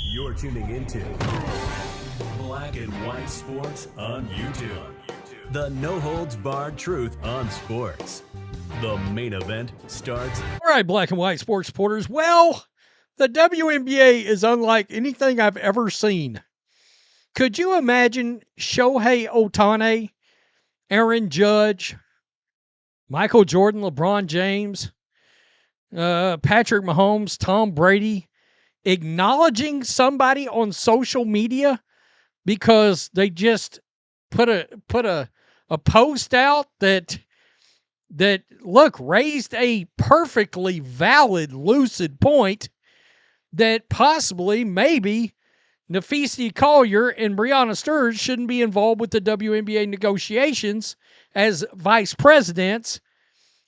You're tuning into Black and White Sports on YouTube. The no-holds-barred truth on sports. The main event starts. All right, Black and White sports supporters. Well, the WNBA is unlike anything I've ever seen. Could you imagine Shohei Ohtani, Aaron Judge, Michael Jordan, LeBron James, Patrick Mahomes, Tom Brady acknowledging somebody on social media because they just put a post out that look, raised a perfectly valid, lucid point that possibly, maybe, Napheesa Collier and Breanna Stewart shouldn't be involved with the WNBA negotiations as vice presidents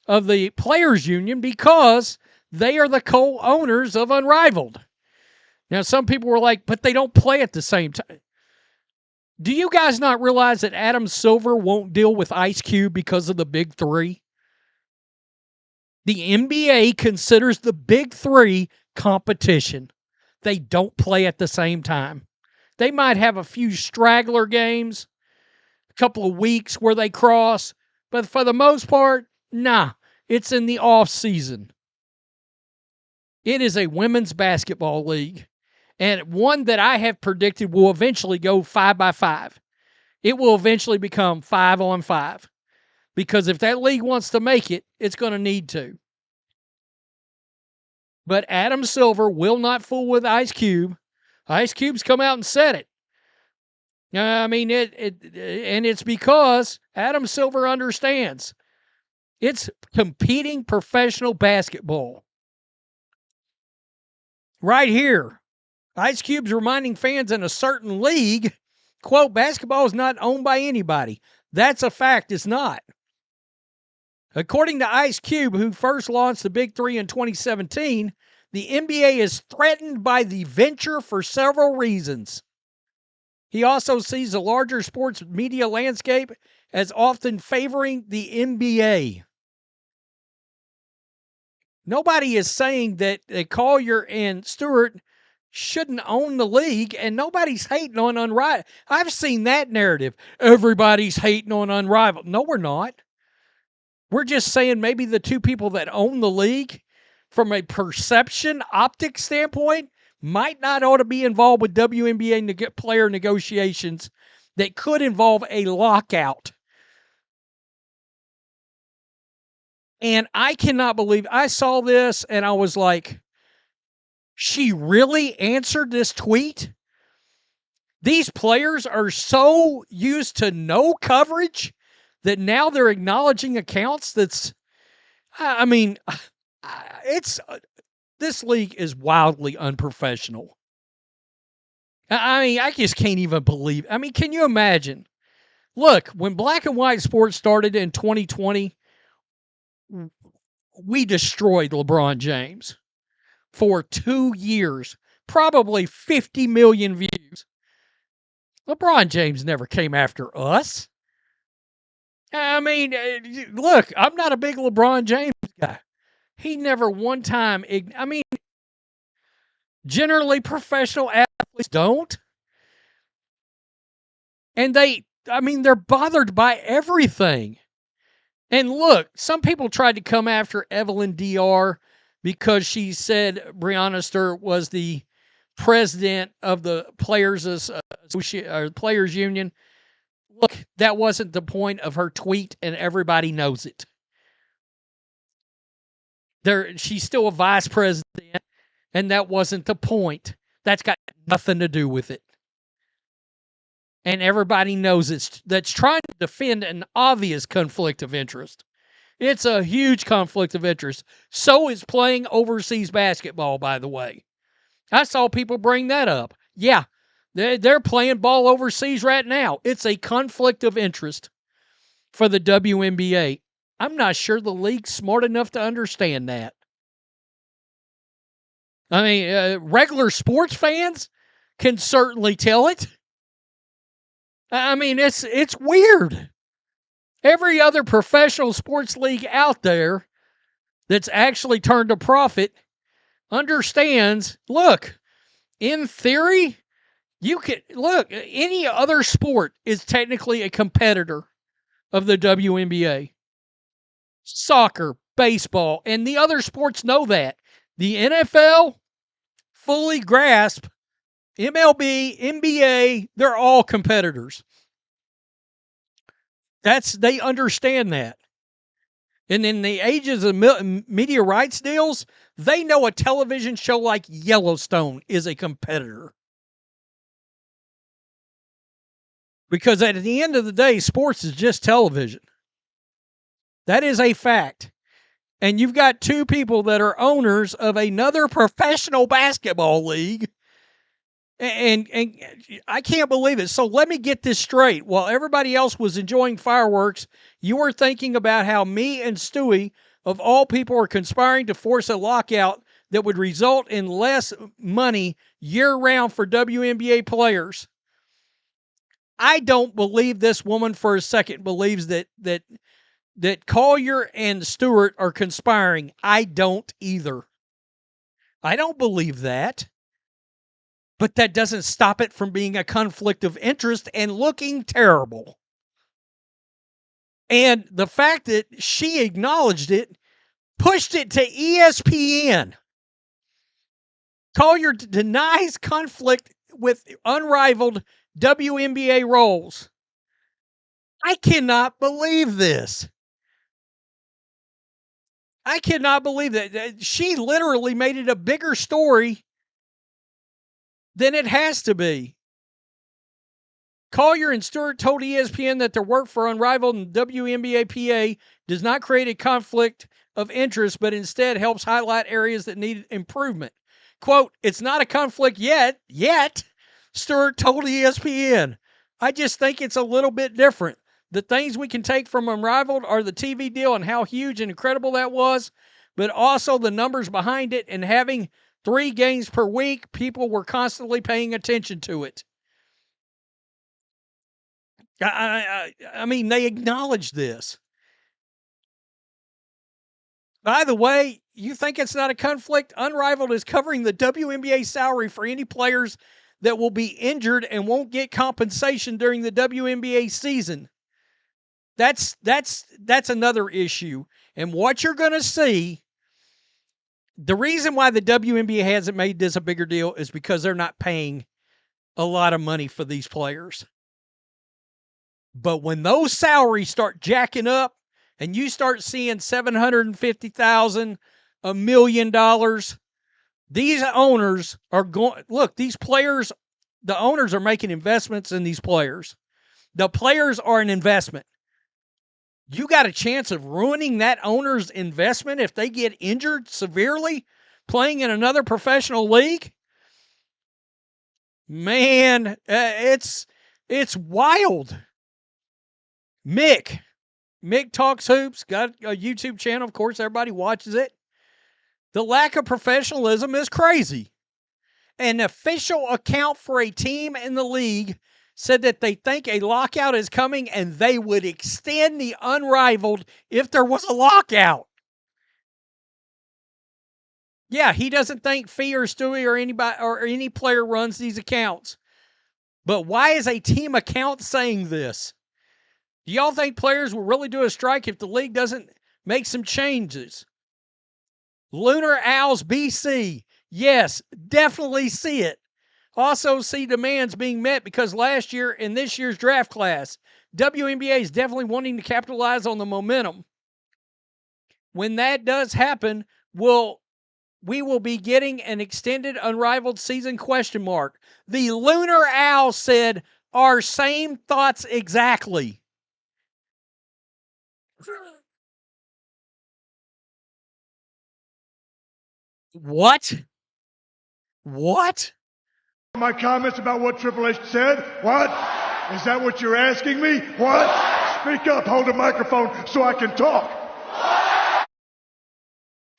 of the Players Union because they are the co-owners of Unrivaled. Now, some people were like, but they don't play at the same time. Do you guys not realize that Adam Silver won't deal with Ice Cube because of the Big Three? The NBA considers the Big Three competition. They don't play at the same time. They might have a few straggler games, a couple of weeks where they cross, but for the most part, nah, it's in the off season. It is a women's basketball league, and one that I have predicted will eventually go 5x5. It will eventually become 5-on-5. Because if that league wants to make it, it's going to need to. But Adam Silver will not fool with Ice Cube. Ice Cube's come out and said it. I mean, and it's because Adam Silver understands. It's competing professional basketball. Right here, Ice Cube's reminding fans in a certain league, quote, basketball is not owned by anybody. That's a fact, it's not. According to Ice Cube, who first launched the Big Three in 2017, the NBA is threatened by the venture for several reasons. He also sees the larger sports media landscape as often favoring the NBA. Nobody is saying that Collier and Stewart shouldn't own the league, and nobody's hating on Unrivaled. I've seen that narrative. Everybody's hating on Unrivaled. No, we're not. We're just saying maybe the two people that own the league, from a perception, optics standpoint, might not ought to be involved with WNBA player negotiations that could involve a lockout. And I cannot believe, I saw this and I was like, she really answered this tweet? These players are so used to no coverage that now they're acknowledging accounts that's, I mean, this league is wildly unprofessional. I mean, I just can't even believe. I mean, can you imagine? Look, when Black and White Sports started in 2020, we destroyed LeBron James for 2 years, probably 50 million views. LeBron James never came after us. I mean, look, I'm not a big LeBron James guy. He never one time, I mean, generally professional athletes don't. And they're bothered by everything. And look, some people tried to come after Evelyn DR because she said Breanna Stewart was the president of the Players Union. Look, that wasn't the point of her tweet, and everybody knows it. She's still a vice president, and that wasn't the point. That's got nothing to do with it. And everybody knows that's trying to defend an obvious conflict of interest. It's a huge conflict of interest. So is playing overseas basketball, by the way. I saw people bring that up. Yeah, they're playing ball overseas right now. It's a conflict of interest for the WNBA. I'm not sure the league's smart enough to understand that. I mean, regular sports fans can certainly tell it. I mean, it's weird. Every other professional sports league out there that's actually turned a profit understands, look, in theory, you can look, any other sport is technically a competitor of the WNBA. Soccer, baseball, and the other sports know that. The NFL fully grasp MLB, NBA, they're all competitors. They understand that. And in the ages of media rights deals, they know a television show like Yellowstone is a competitor. Because at the end of the day, sports is just television. That is a fact. And you've got two people that are owners of another professional basketball league. And I can't believe it. So let me get this straight. While everybody else was enjoying fireworks, you were thinking about how me and Stewie, of all people, are conspiring to force a lockout that would result in less money year-round for WNBA players. I don't believe this woman for a second believes that Collier and Stewart are conspiring. I don't either. I don't believe that. But that doesn't stop it from being a conflict of interest and looking terrible. And the fact that she acknowledged it, pushed it to ESPN. Collier denies conflict with unrivaled WNBA roles. I cannot believe this. I cannot believe that. She literally made it a bigger story than it has to be. Collier and Stewart told ESPN that their work for Unrivaled and WNBA PA does not create a conflict of interest, but instead helps highlight areas that need improvement. Quote, "It's not a conflict yet, Stewart told ESPN. I just think it's a little bit different. The things we can take from Unrivaled are the TV deal and how huge and incredible that was, but also the numbers behind it and having 3 games per week, people were constantly paying attention to it." I mean, they acknowledge this. By the way, you think it's not a conflict? Unrivaled is covering the WNBA salary for any players that will be injured and won't get compensation during the WNBA season. That's another issue. And what you're going to see, the reason why the WNBA hasn't made this a bigger deal is because they're not paying a lot of money for these players. But when those salaries start jacking up and you start seeing $750,000, $1 million, these owners are going, look, these players, the owners are making investments in these players. The players are an investment. You got a chance of ruining that owner's investment if they get injured severely playing in another professional league? Man, it's wild. Mick Talks Hoops, got a YouTube channel. Of course, everybody watches it. The lack of professionalism is crazy. An official account for a team in the league said that they think a lockout is coming and they would extend the Unrivaled if there was a lockout. Yeah, he doesn't think Fee or Stewie or anybody or any player runs these accounts. But why is a team account saying this? Do y'all think players will really do a strike if the league doesn't make some changes? Lunar Owls BC. Yes, definitely see it. Also see demands being met because last year in this year's draft class, WNBA is definitely wanting to capitalize on the momentum. When that does happen, we will be getting an extended Unrivaled season ? The Lunar Owl said our same thoughts exactly. What? My comments about what Triple H said? What? Is that what you're asking me? What? Speak up, hold the microphone so I can talk.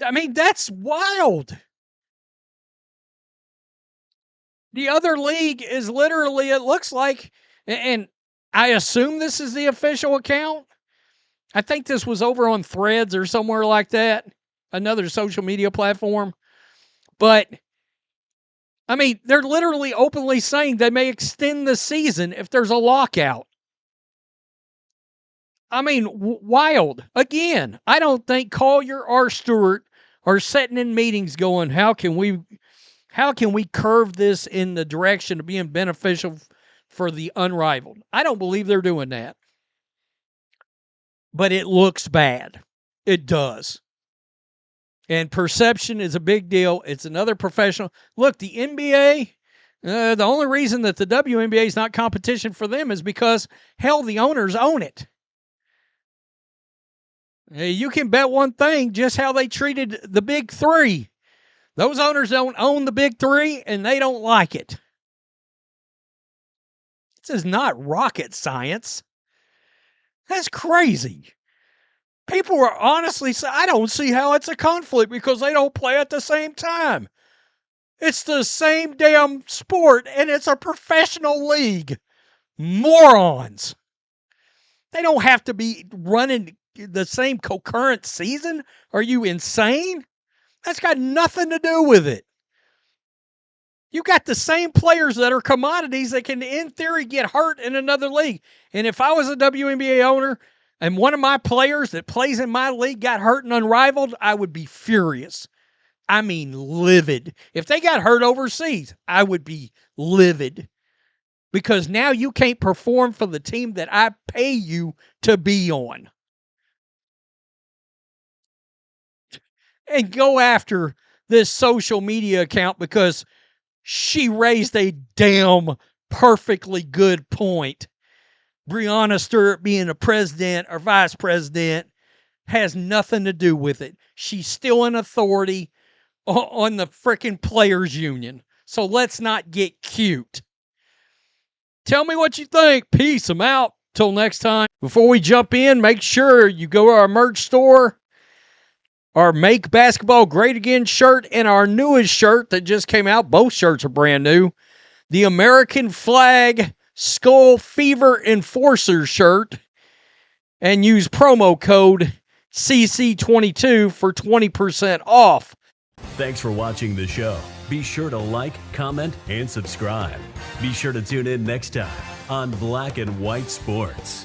I mean, that's wild. The other league is literally, it looks like, and I assume this is the official account. I think this was over on Threads or somewhere like that, another social media platform. But, I mean, they're literally openly saying they may extend the season if there's a lockout. I mean, wild. Again, I don't think Collier or Stewart are sitting in meetings going, how can we curve this in the direction of being beneficial for the Unrivaled? I don't believe they're doing that. But it looks bad. It does. And perception is a big deal. It's another professional. Look, the NBA, the only reason that the WNBA is not competition for them is because, hell, the owners own it. You can bet one thing, just how they treated the big three. Those owners don't own the big three, and they don't like it. This is not rocket science. That's crazy. People are honestly saying, I don't see how it's a conflict because they don't play at the same time. It's the same damn sport, and it's a professional league. Morons. They don't have to be running the same concurrent season. Are you insane? That's got nothing to do with it. You got the same players that are commodities that can, in theory, get hurt in another league. And if I was a WNBA owner and one of my players that plays in my league got hurt and Unrivaled, I would be furious. I mean, livid. If they got hurt overseas, I would be livid. Because now you can't perform for the team that I pay you to be on. And go after this social media account because she raised a damn perfectly good point. Breanna Stewart being a president or vice president has nothing to do with it. She's still an authority on the frickin' players union. So let's not get cute. Tell me what you think. Peace. I'm out. Till next time. Before we jump in, make sure you go to our merch store. Our Make Basketball Great Again shirt and our newest shirt that just came out. Both shirts are brand new. The American Flag Skull Fever Enforcer shirt. And use promo code CC22 for 20% off. Thanks for watching the show. Be sure to like, comment, and subscribe. Be sure to tune in next time on Black and White Sports.